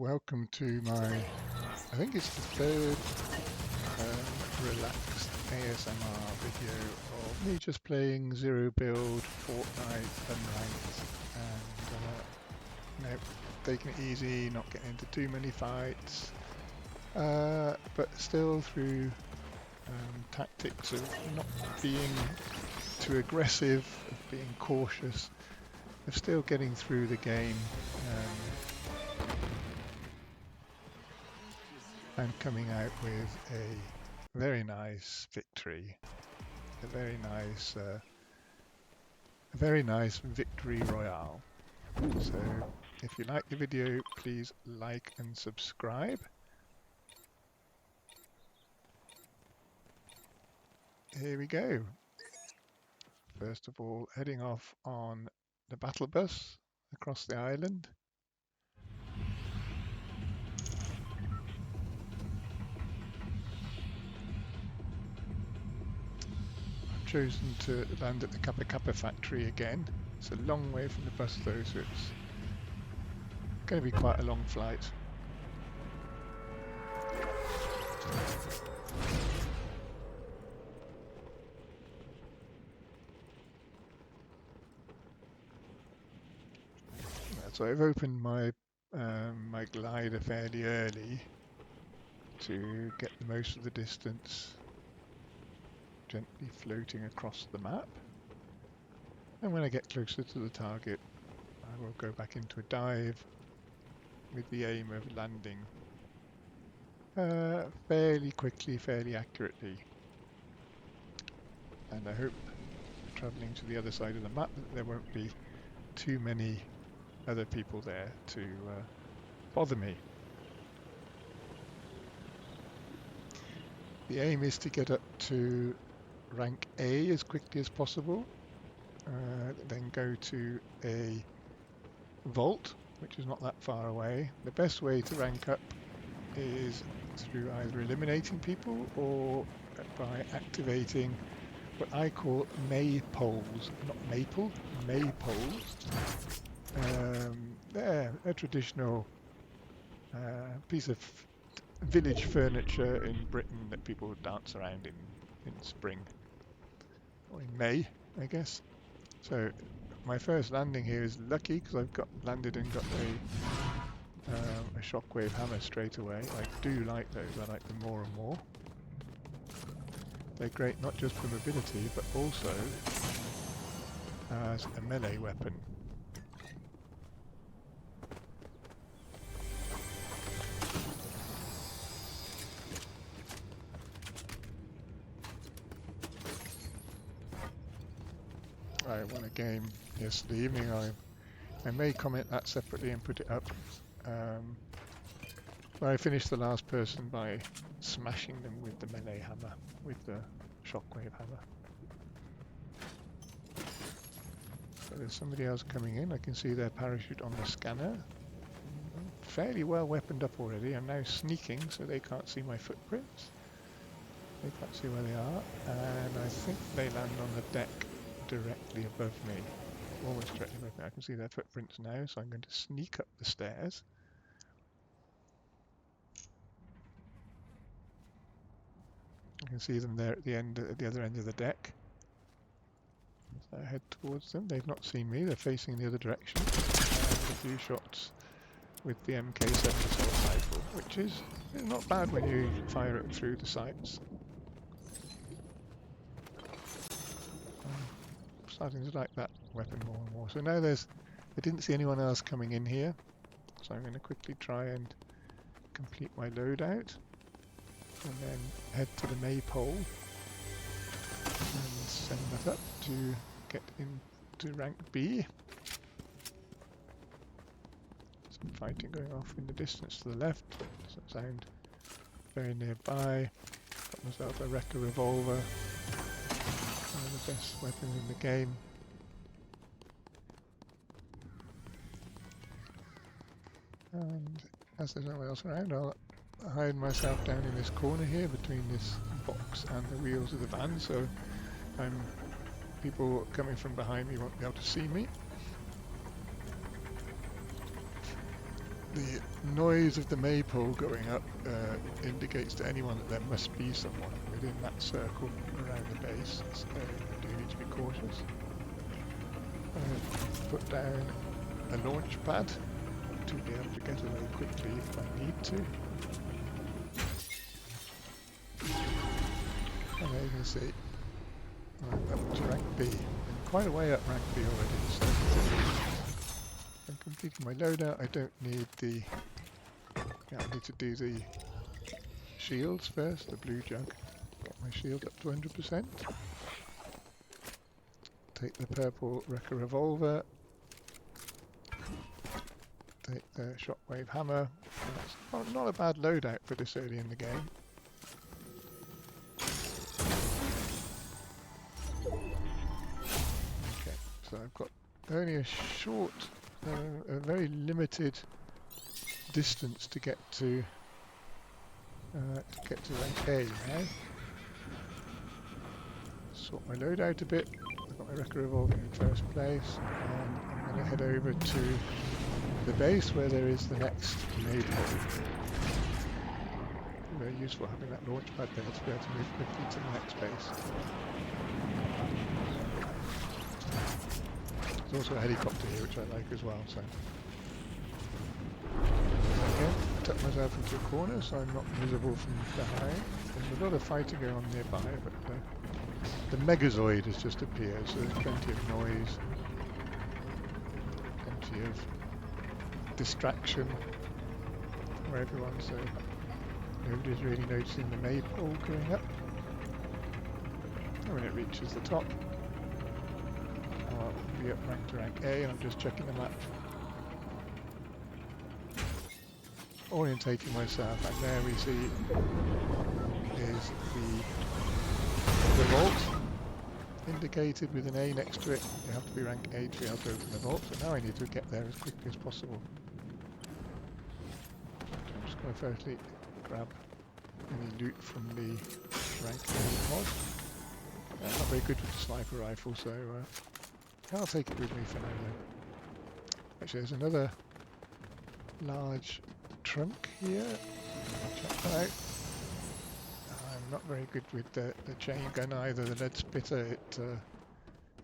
welcome to my, I think it's the third relaxed ASMR video of me just playing Zero Build, Fortnite, Unranked, and taking it easy, not getting into too many fights, but still through tactics of not being too aggressive, of being cautious, of still getting through the game. And coming out with a very nice victory, a very nice Victory Royale. So if you like the video, please like and subscribe. Here we go. First of all, heading off on the battle bus across the island. Chosen to land at the Kappa Kappa factory again. It's a long way from the bus though, so it's going to be quite a long flight. So I've opened my my glider fairly early to get the most of the distance, gently floating across the map. And when I get closer to the target, I will go back into a dive with the aim of landing fairly quickly, fairly accurately. And I hope, travelling to the other side of the map, that there won't be too many other people there to bother me. The aim is to get up to rank A as quickly as possible, then go to a vault, which is not that far away. The best way to rank up is through either eliminating people or by activating what I call maypoles, not maple, maypoles. They're a traditional piece of village furniture in Britain that people dance around in spring, or in May, I guess. So my first landing here is lucky because I've landed and got a shockwave hammer straight away. I do like those, I like them more and more. They're great not just for mobility but also as a melee weapon. I won a game yesterday evening. I may comment that separately and put it up. Where I finished the last person by smashing them with the melee hammer, with the shockwave hammer. So there's somebody else coming in. I can see their parachute on the scanner. Fairly well weaponed up already. I'm now sneaking so they can't see my footprints. They can't see where they are. And I think they land on the deck directly above me, almost directly above me. I can see their footprints now, so I'm going to sneak up the stairs. I can see them there at the other end of the deck. So I head towards them. They've not seen me. They're facing the other direction. And a few shots with the MK7 assault rifle, which is not bad when you fire it through the sights. Starting to like that weapon more and more. So now I didn't see anyone else coming in here, so I'm going to quickly try and complete my loadout and then head to the maypole and send that up to get into rank B. Some fighting going off in the distance to the left. Doesn't sound very nearby. Got myself a Wrecker revolver. One of the best weapons in the game. And as there's no one else around, I'll hide myself down in this corner here between this box and the wheels of the van, so people coming from behind me won't be able to see me. The noise of the maypole going up indicates to anyone that there must be someone within that circle around the base, so you do need to be cautious. Put down a launch pad to be able to get away quickly if I need to. And there you can see I'm up to rank B. I'm quite a way up rank B already, so I'm completing my loadout. I don't need the... Yeah, I need to do the shields first, the blue jug. Get my shield up to 100%. Take the purple Wrecker revolver. Take the shockwave hammer. That's not a bad loadout for this early in the game. Okay, so I've got only a short, a very limited distance to get to rank A now. Sort my loadout a bit. I've got my Wrecker revolver in first place, and I'm going to head over to the base where there is the next maypole. Very useful having that launch pad there to be able to move quickly to the next base. There's also a helicopter here which I like as well, so. Again, I tuck myself into a corner so I'm not visible from behind. There's a lot of fighting going on nearby, but the Megazord has just appeared, so there's plenty of noise, plenty of distraction for everyone, so nobody's really noticing the maypole going up. And when it reaches the top, I'll be up rank to rank A, and I'm just checking the map, orientating myself, and there we see is the vault, indicated with an A next to it. You have to be rank A to be able to open the vault, so now I need to get there as quickly as possible. I'm just going to firstly grab any loot from the rank A mod. I'm not very good with the sniper rifle, so I'll take it with me for now then. Actually, there's another large trunk here. Check that out. I'm not very good with the chain gun either, the lead spitter. It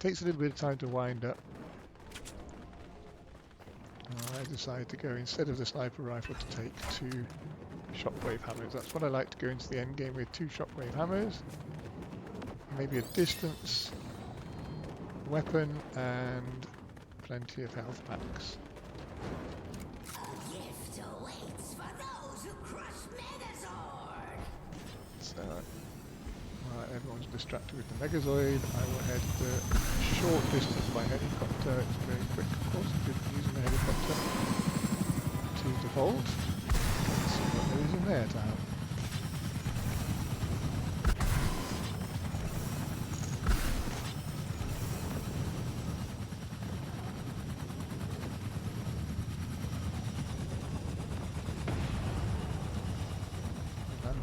takes a little bit of time to wind up. I decided to go, instead of the sniper rifle, to take 2 shockwave hammers. That's what I like to go into the end game with, 2 shockwave hammers. Maybe a distance weapon and plenty of health packs. Gift awaits for those who crush Megazord. So, everyone's distracted with the Megazord. I will head the short distance by helicopter. It's very quick, of course, if you're using the helicopter, to the vault. Let's see what there is in there to have.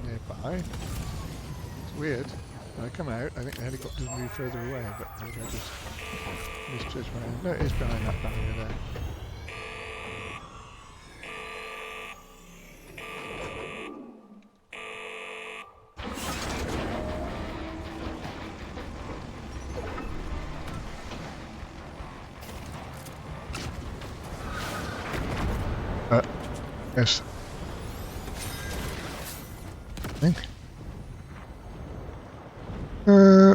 Nearby. It's weird. When I come out, I think the helicopters move further away, but maybe I just misjudged my... No, it is behind that barrier there. Yes.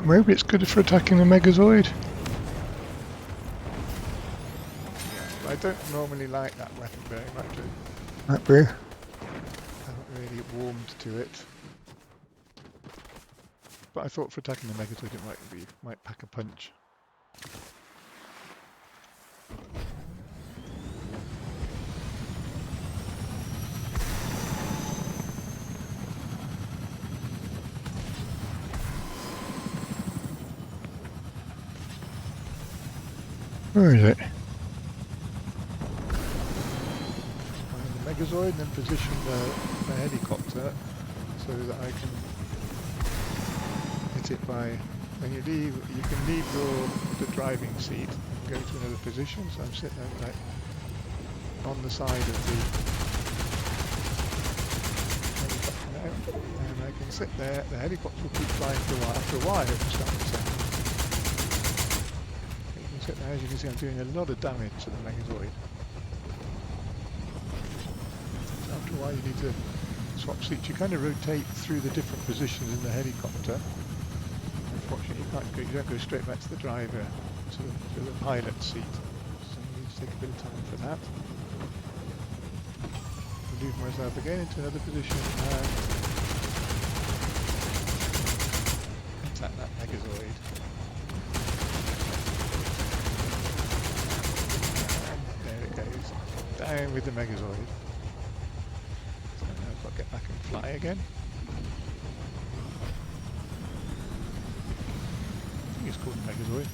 Maybe it's good for attacking the Megazord. Yeah, I don't normally like that weapon very much. Might be. I haven't really warmed to it. But I thought for attacking the Megazord it might pack a punch. Where is it? Find the Megazord and then position the helicopter so that I can hit it by... When you leave, you can leave the driving seat and go to another position. So I'm sitting there like on the side of sit there, the helicopter will keep flying for a while. After a while it will start to sink. You can sit there, as you can see I'm doing a lot of damage to the Megazord. After a while you need to swap seats. You kind of rotate through the different positions in the helicopter. Unfortunately you don't go straight back to the driver, to the pilot seat. So you need to take a bit of time for that. Move myself again into another position and attack that Megazord. And there it goes. Down with the Megazord. So now I've got to get back and fly again. I think it's called Megazord.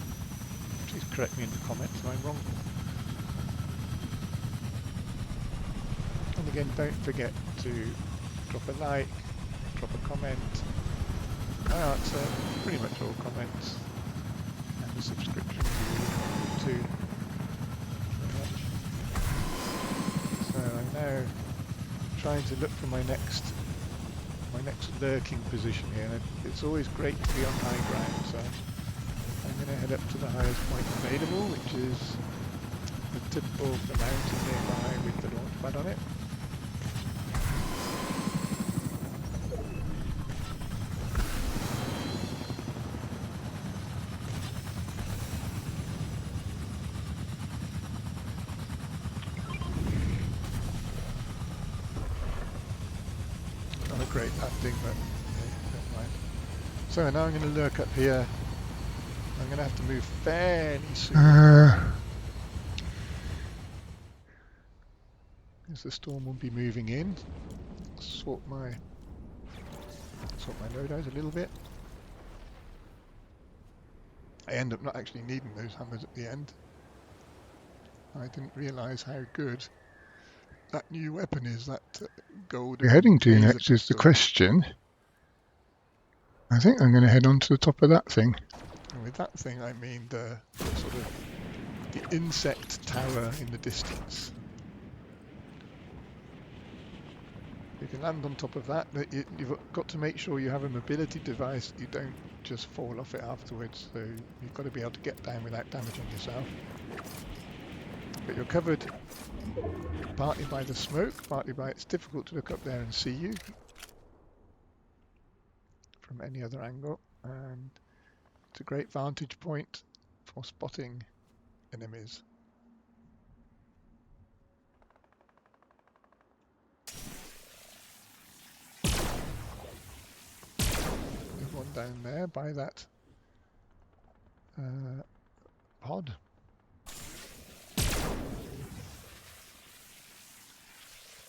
Please correct me in the comments if I'm wrong. And again, don't forget to drop a like, drop a comment. I answer pretty much all comments, and a subscription too. Very much. So I'm now trying to look for my next lurking position here. And it's always great to be on high ground, so I'm going to head up to the highest point available, which is the tip of the mountain nearby with the launch pad on it. Not a great landing, but yeah, don't mind. So now I'm going to lurk up here. I'm going to have to move fairly soon. As the storm will be moving in. Sort my loadout a little bit. I end up not actually needing those hammers at the end. I didn't realise how good that new weapon is, that golden We're heading to laser next is the pistol. question. I think I'm going to head on to the top of that thing. And with that thing I mean the sort of the insect tower in the distance. You can land on top of that, but you've got to make sure you have a mobility device that you don't just fall off it afterwards, so you've got to be able to get down without damaging yourself. But you're covered partly by the smoke, partly by it's difficult to look up there and see you from any other angle, and it's a great vantage point for spotting enemies. There's one down there by that pod.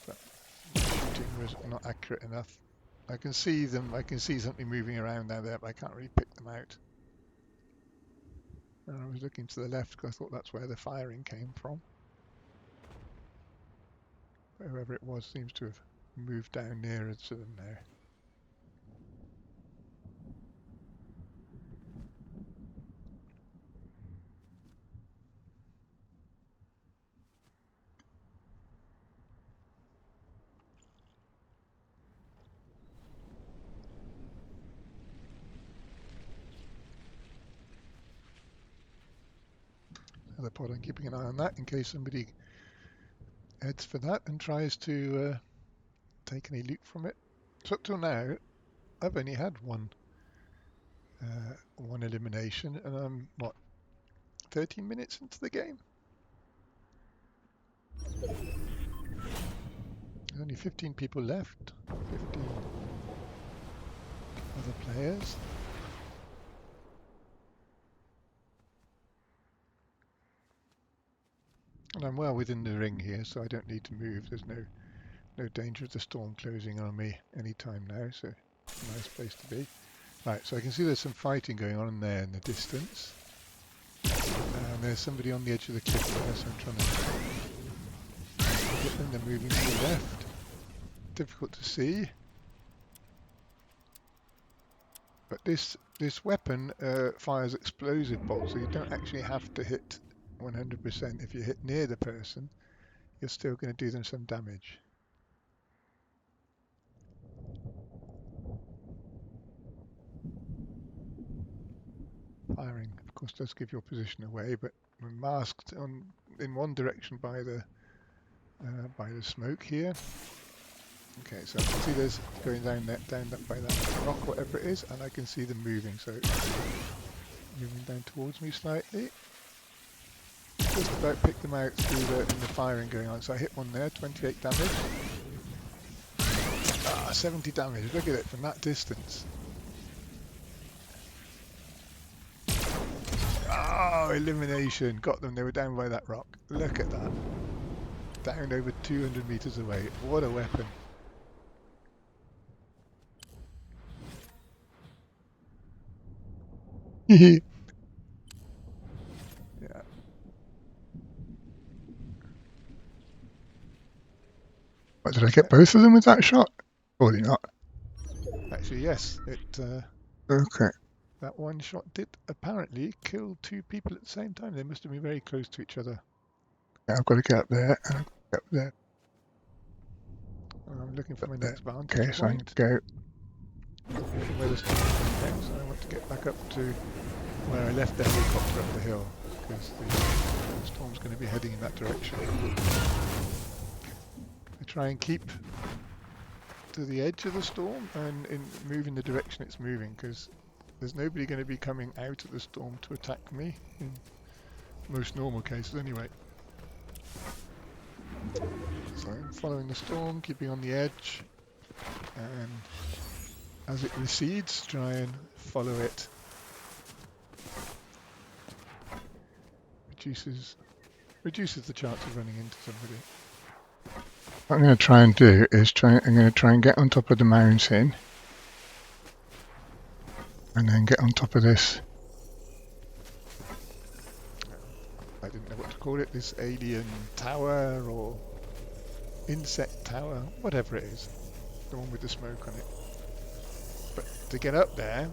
But shooting was not accurate enough. I can see them, I can see something moving around down there, but I can't really pick them out. And I was looking to the left because I thought that's where the firing came from. But whoever it was seems to have moved down nearer to them now. The pod, I'm keeping an eye on that in case somebody heads for that and tries to take any loot from it. So up till now, I've only had one elimination, and I'm what, 13 minutes into the game? There's only 15 people left, 15 other players. And I'm well within the ring here, so I don't need to move. There's no danger of the storm closing on me anytime now, so it's a nice place to be. Right, so I can see there's some fighting going on in there in the distance. And there's somebody on the edge of the cliff there, so I'm trying to get them. They're moving to the left. Difficult to see. But this weapon fires explosive bolts, so you don't actually have to hit 100%. If you hit near the person, you're still going to do them some damage. firing, of course, does give your position away, but we're masked in one direction by the smoke here. Okay, so I can see there's going down that by that rock, whatever it is, and I can see them moving. So it's moving down towards me slightly. Just about pick them out through the firing going on. So I hit one there, 28 damage. 70 damage. Look at it from that distance. Oh, elimination. Got them. They were down by that rock. Look at that. Down over 200 meters away. What a weapon. Yeah. What, did I get both of them with that shot? Probably not. Actually, yes. Okay. That one shot did apparently kill 2 people at the same time. They must have been very close to each other. Yeah, I've got to get up there and I've got to get up there. I'm looking for my next vantage Okay, so I point. can go. Where the storm is coming down, so I want to get back up to where I left the helicopter up the hill, because the storm's going to be heading in that direction. I try and keep to the edge of the storm and move in the direction it's moving, because there's nobody going to be coming out of the storm to attack me, in most normal cases anyway. So I'm following the storm, keeping on the edge, and as it recedes, try and follow it. Reduces the chance of running into somebody. What I'm going to try and do is I'm going to try and get on top of the mountain and then get on top of this. I didn't know what to call it, this alien tower or insect tower, whatever it is, the one with the smoke on it. But to get up there,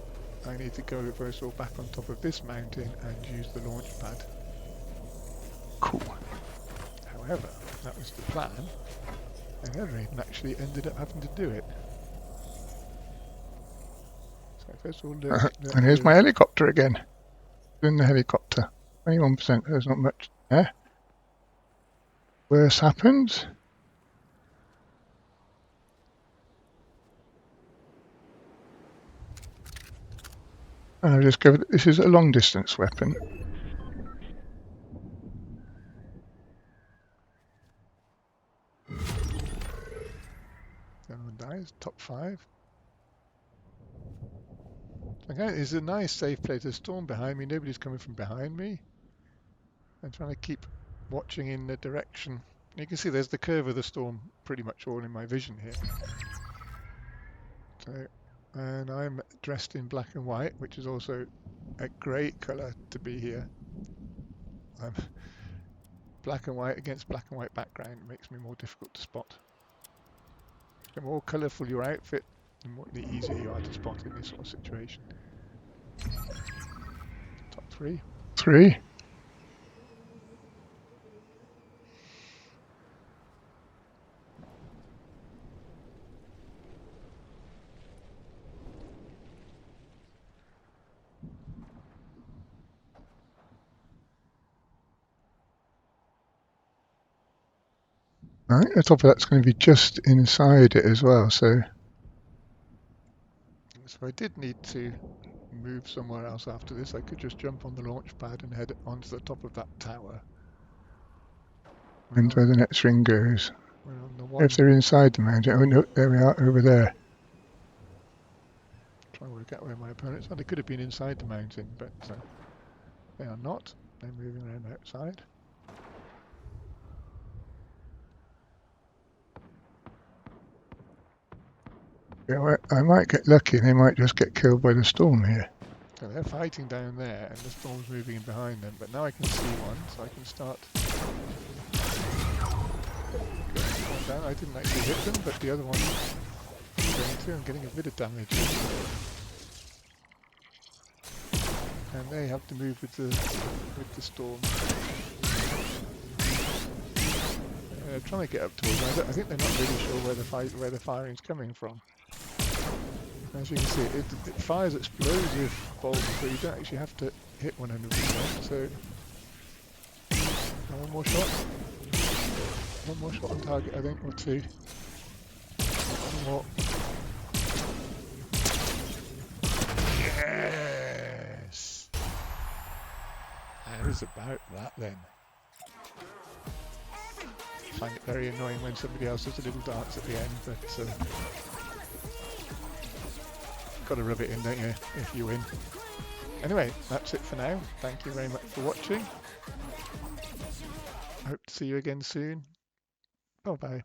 I need to go first of all back on top of this mountain and use the launch pad. Cool. However, that was the plan. I never even actually ended up having to do it. So first of all, And here's my helicopter again. In the helicopter. 21%, there's not much there. Worse happens. And I've discovered that this is a long distance weapon. Everyone dies, top 5. Again, it's a nice safe place. There's a storm behind me, nobody's coming from behind me. I'm trying to keep watching in the direction. You can see there's the curve of the storm pretty much all in my vision here. So, and I'm dressed in black and white, which is also a great colour to be here. I'm black and white against black and white background. It makes me more difficult to spot. The more colourful your outfit, the easier you are to spot in this sort of situation. Top 3. 3. Right, the top of that's going to be just inside it as well, so I did need to move somewhere else after this. I could just jump on the launch pad and head onto the top of that tower. and where the next ring goes. On the one, If they're inside the mountain, oh no, there we are, over there. try and work out where my opponents are. They could have been inside the mountain, but they are not. They're moving around outside. Yeah, well, I might get lucky, they might just get killed by the storm here. So they're fighting down there, and the storm's moving in behind them. But now I can see one, so I can start going down. I didn't actually hit them, but the other one going through and getting a bit of damage. And they have to move with the storm. Trying to get up towards them. I think they're not really sure where the firing's coming from. As you can see, it fires explosive bolts, so you don't actually have to hit 100%. So, one more shot. One more shot on target, I think, or two. One more. Yes! That is about that then. I find it very annoying when somebody else does a little dance at the end, but got to rub it in, don't you, if you win. Anyway, that's it for now. Thank you very much for watching. Hope to see you again soon. Bye bye.